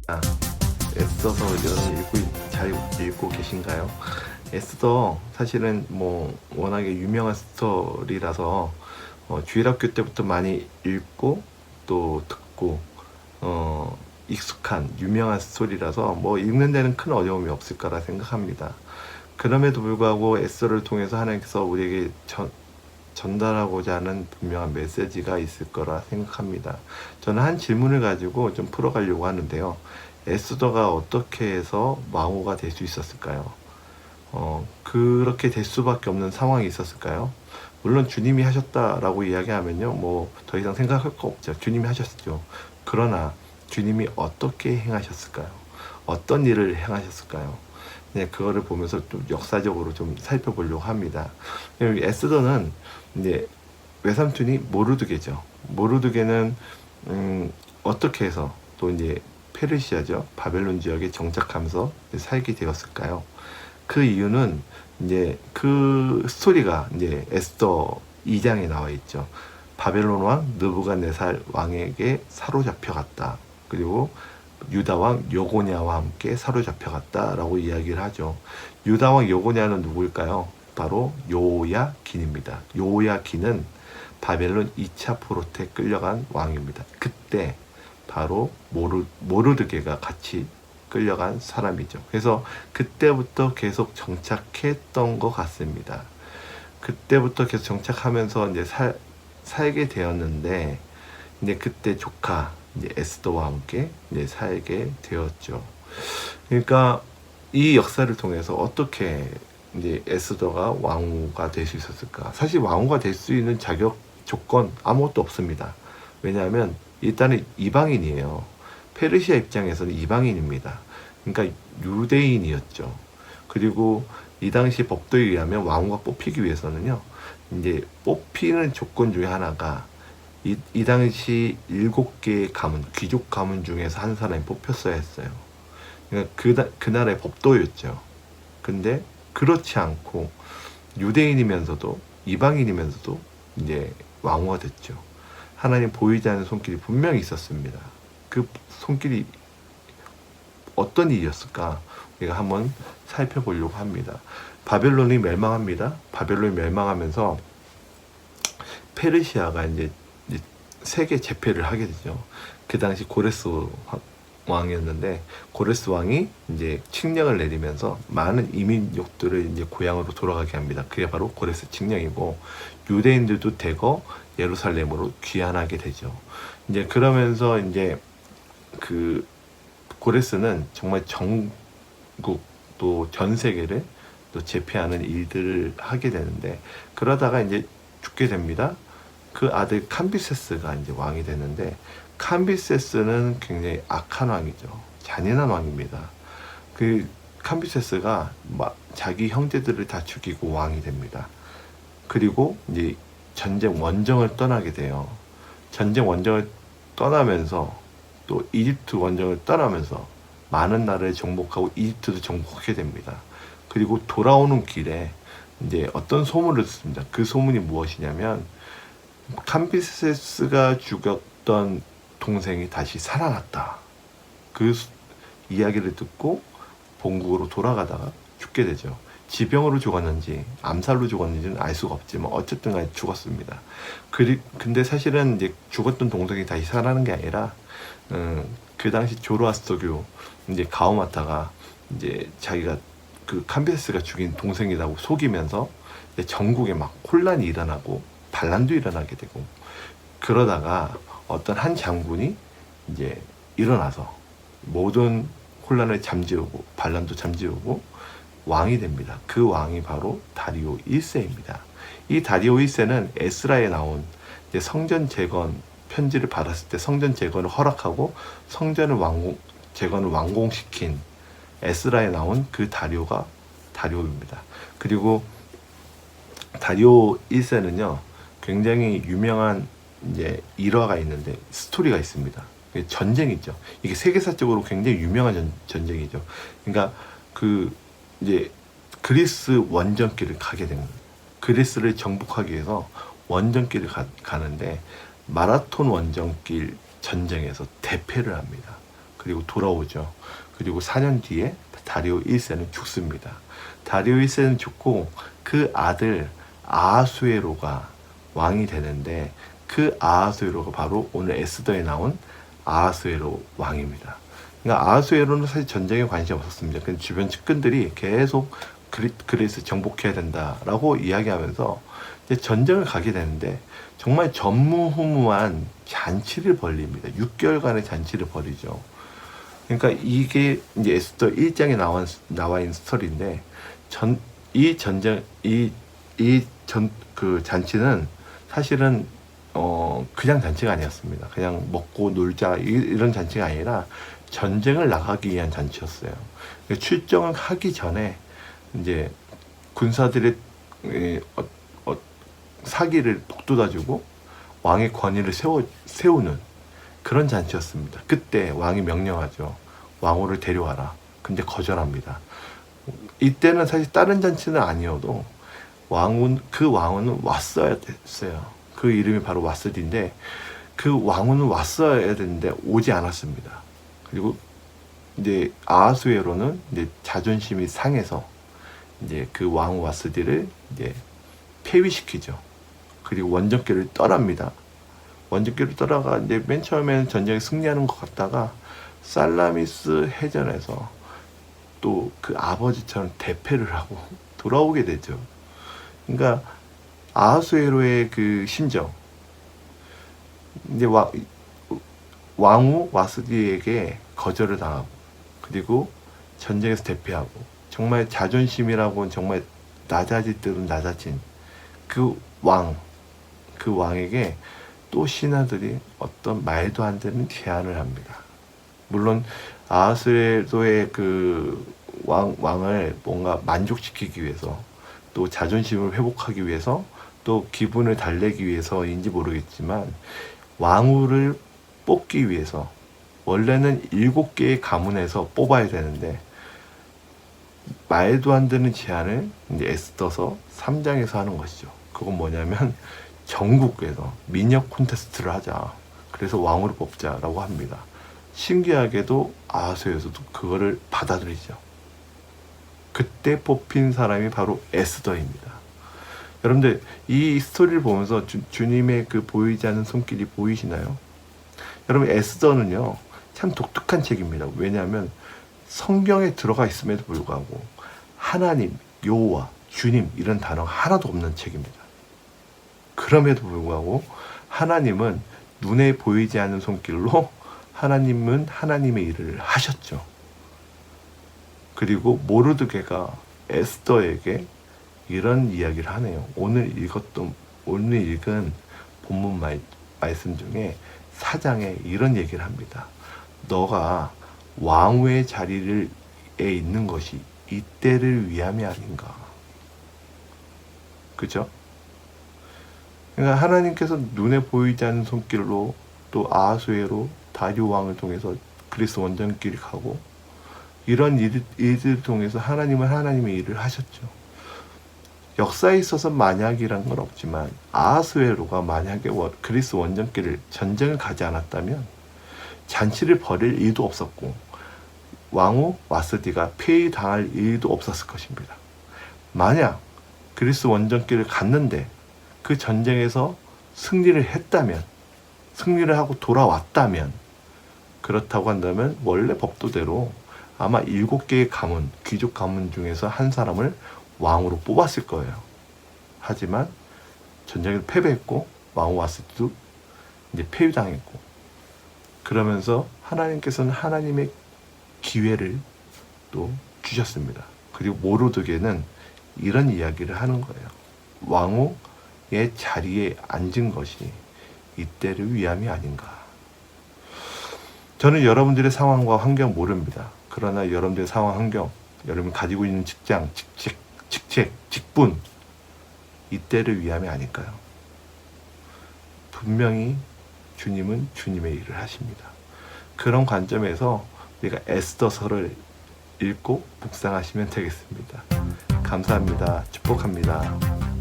아, 애써서 여러분 잘 읽고 계신가요? 애써도 사실은 뭐 워낙에 유명한 스토리라서 주일학교 때부터 많이 읽고 또 듣고 익숙한 유명한 스토리라서 뭐 읽는 데는 큰 어려움이 없을 거라 생각합니다. 그럼에도 불구하고 에스더를 통해서 하나님께서 우리에게 전달하고자 하는 분명한 메시지가 있을 거라 생각합니다. 저는 한 질문을 가지고 좀 풀어가려고 하는데요. 에스더가 어떻게 해서 왕후가 될 수 있었을까요? 그렇게 될 수밖에 없는 상황이 있었을까요? 물론 주님이 하셨다라고 이야기하면요, 뭐 더 이상 생각할 거 없죠. 주님이 하셨죠. 그러나 주님이 어떻게 행하셨을까요? 어떤 일을 행하셨을까요? 네, 그거를 보면서 좀 역사적으로 좀 살펴보려고 합니다. 에스더는 이제 외삼촌이 모르드게죠. 모르드게는 어떻게 해서 또 이제 페르시아죠, 바벨론 지역에 정착하면서 살게 되었을까요? 그 이유는 이제 그 스토리가 이제 에스더 2장에 나와 있죠. 바벨론 왕 느부갓네살 왕에게 사로잡혀갔다. 그리고 유다 왕 요고냐와 함께 사로잡혀갔다라고 이야기를 하죠. 유다 왕 요고냐는 누구일까요? 바로 요야긴입니다. 요야긴은 바벨론 2차 포로트에 끌려간 왕입니다. 그때 바로 모르드게가 같이 끌려간 사람이죠. 그래서 그때부터 계속 정착했던 것 같습니다. 그때부터 계속 정착하면서 이제 살게 되었는데, 이제 그때 조카 이제 에스더와 함께 이제 살게 되었죠. 그러니까 이 역사를 통해서 어떻게 이제 에스더가 왕후가 될 수 있었을까? 사실 왕후가 될 수 있는 자격 조건 아무것도 없습니다. 왜냐하면 일단은 이방인이에요. 페르시아 입장에서는 이방인입니다. 그러니까 유대인이었죠. 그리고 이 당시 법도에 의하면 왕후가 뽑히기 위해서는요, 이제 뽑히는 조건 중에 하나가 이 당시 7개의 가문, 귀족 가문 중에서 한 사람이 뽑혔어야 했어요. 그러니까 그 나라의 법도였죠. 근데 그렇지 않고 유대인이면서도 이방인이면서도 이제 왕후가 됐죠. 하나님 보이지 않는 손길이 분명히 있었습니다. 그 손길이 어떤 일이었을까? 우리가 한번 살펴보려고 합니다. 바벨론이 멸망합니다. 바벨론이 멸망하면서 페르시아가 이제 세계 제패를 하게 되죠. 그 당시 고레스 왕이었는데, 고레스 왕이 이제 칙령을 내리면서 많은 이민족들을 이제 고향으로 돌아가게 합니다. 그게 바로 고레스 칙령이고, 유대인들도 대거 예루살렘으로 귀환하게 되죠. 이제 그러면서 이제 그 고레스는 정말 전국 또 전 세계를 또 제패하는 일들을 하게 되는데, 그러다가 이제 죽게 됩니다. 그 아들 캄비세스가 이제 왕이 되는데, 캄비세스는 굉장히 악한 왕이죠. 잔인한 왕입니다. 그 캄비세스가 자기 형제들을 다 죽이고 왕이 됩니다. 그리고 이제 전쟁 원정을 떠나게 돼요. 전쟁 원정을 떠나면서 또 이집트 원정을 떠나면서 많은 나라를 정복하고 이집트도 정복하게 됩니다. 그리고 돌아오는 길에 이제 어떤 소문을 듣습니다. 그 소문이 무엇이냐면, 캄비세스가 죽였던 동생이 다시 살아났다. 그 이야기를 듣고 본국으로 돌아가다가 죽게 되죠. 지병으로 죽었는지 암살로 죽었는지는 알 수가 없지만 어쨌든 간에 죽었습니다. 근데 사실은 이제 죽었던 동생이 다시 살아나는 게 아니라 그 당시 조로아스터교 이제 가오마타가 이제 자기가 그 캄비세스가 죽인 동생이라고 속이면서 전국에 막 혼란이 일어나고 반란도 일어나게 되고, 그러다가 어떤 한 장군이 이제 일어나서 모든 혼란을 잠재우고 반란도 잠재우고 왕이 됩니다. 그 왕이 바로 다리오 1세입니다. 이 다리오 1세는 에스라에 나온 이제 성전 재건 편지를 받았을 때 성전 재건을 허락하고 재건을 완공시킨 에스라에 나온 그 다리오입니다. 그리고 다리오 1세는요, 굉장히 유명한 이제 일화가 있는데, 스토리가 있습니다. 전쟁이죠. 이게 세계사적으로 굉장히 유명한 전쟁이죠. 그러니까 그 이제 그리스 원정길을 가게 됩니다. 그리스를 정복하기 위해서 원정길을 가는데 마라톤 원정길 전쟁에서 대패를 합니다. 그리고 돌아오죠. 그리고 4년 뒤에 다리오 1세는 죽습니다. 다리오 1세는 죽고 그 아들 아하수에로가 왕이 되는데, 그 아하수에로가 바로 오늘 에스더에 나온 아하수에로 왕입니다. 그러니까 아하수에로는 사실 전쟁에 관심이 없었습니다. 근데 주변 측근들이 계속 그리스 정복해야 된다라고 이야기하면서 이제 전쟁을 가게 되는데, 정말 전무후무한 잔치를 벌립니다. 6개월간의 잔치를 벌이죠. 그러니까 이게 이제 에스더 1장에 나와 있는 스토리인데, 그 잔치는 사실은 그냥 잔치가 아니었습니다. 그냥 먹고 놀자 이런 잔치가 아니라 전쟁을 나가기 위한 잔치였어요. 출정을 하기 전에 이제 군사들의 사기를 북돋아주고 왕의 권위를 세우는 그런 잔치였습니다. 그때 왕이 명령하죠. 왕후를 데려와라. 근데 거절합니다. 이때는 사실 다른 잔치는 아니어도 그 왕후는 왔어야 됐어요. 그 이름이 바로 와스디인데, 그 왕후는 왔어야 되는데 오지 않았습니다. 그리고 이제 아하수에로는 이제 자존심이 상해서 이제 그 왕후 와스디를 이제 폐위시키죠. 그리고 원정길을 떠납니다. 원정길을 떠나가 이제 맨 처음에는 전쟁에 승리하는 것 같다가 살라미스 해전에서 또 그 아버지처럼 대패를 하고 돌아오게 되죠. 그러니까 아하수에로의 그 심정, 이제 왕후 와스디에게 거절을 당하고, 그리고 전쟁에서 대패하고, 정말 자존심이라고는 정말 낮아질 낮아진 그 왕에게 또 신하들이 어떤 말도 안 되는 제안을 합니다. 물론 아하수에로의 그 왕을 뭔가 만족시키기 위해서, 또 자존심을 회복하기 위해서, 또 기분을 달래기 위해서인지 모르겠지만, 왕후를 뽑기 위해서 원래는 7개의 가문에서 뽑아야 되는데 말도 안 되는 제안을 이제 에스더서 3장에서 하는 것이죠. 그건 뭐냐면 전국에서 미녀 콘테스트를 하자. 그래서 왕후를 뽑자라고 합니다. 신기하게도 아하수에서도 그거를 받아들이죠. 그때 뽑힌 사람이 바로 에스더입니다. 여러분들 이 스토리를 보면서 주님의 그 보이지 않는 손길이 보이시나요? 여러분, 에스더는요 참 독특한 책입니다. 왜냐하면 성경에 들어가 있음에도 불구하고 하나님, 여호와, 주님 이런 단어가 하나도 없는 책입니다. 그럼에도 불구하고 하나님은 눈에 보이지 않는 손길로 하나님은 하나님의 일을 하셨죠. 그리고 모르드게가 에스더에게 이런 이야기를 하네요. 오늘 읽은 본문 말씀 중에 4장에 이런 얘기를 합니다. 너가 왕후의 자리에 있는 것이 이때를 위함이 아닌가. 그죠? 그러니까 하나님께서 눈에 보이지 않는 손길로 또 아하수에로 다리오 왕을 통해서 그리스 원정길을 가고, 이런 일들을 통해서 하나님은 하나님의 일을 하셨죠. 역사에 있어서 만약이란 건 없지만 아하수에로가 만약에 그리스 원정길을 전쟁을 가지 않았다면 잔치를 벌일 일도 없었고 왕후 와스디가 폐위당할 일도 없었을 것입니다. 만약 그리스 원정길을 갔는데 그 전쟁에서 승리를 하고 돌아왔다면, 그렇다고 한다면 원래 법도대로 아마 7개의 가문, 귀족 가문 중에서 한 사람을 왕으로 뽑았을 거예요. 하지만 전쟁에서 패배했고 왕후 와스디도 이제 폐위당했고, 그러면서 하나님께서는 하나님의 기회를 또 주셨습니다. 그리고 모르드게는 이런 이야기를 하는 거예요. 왕후의 자리에 앉은 것이 이때를 위함이 아닌가. 저는 여러분들의 상황과 환경 모릅니다. 그러나 여러분들의 상황, 환경, 여러분이 가지고 있는 직장, 직책, 직분, 이때를 위함이 아닐까요? 분명히 주님은 주님의 일을 하십니다. 그런 관점에서 우리가 에스더서를 읽고 묵상하시면 되겠습니다. 감사합니다. 축복합니다.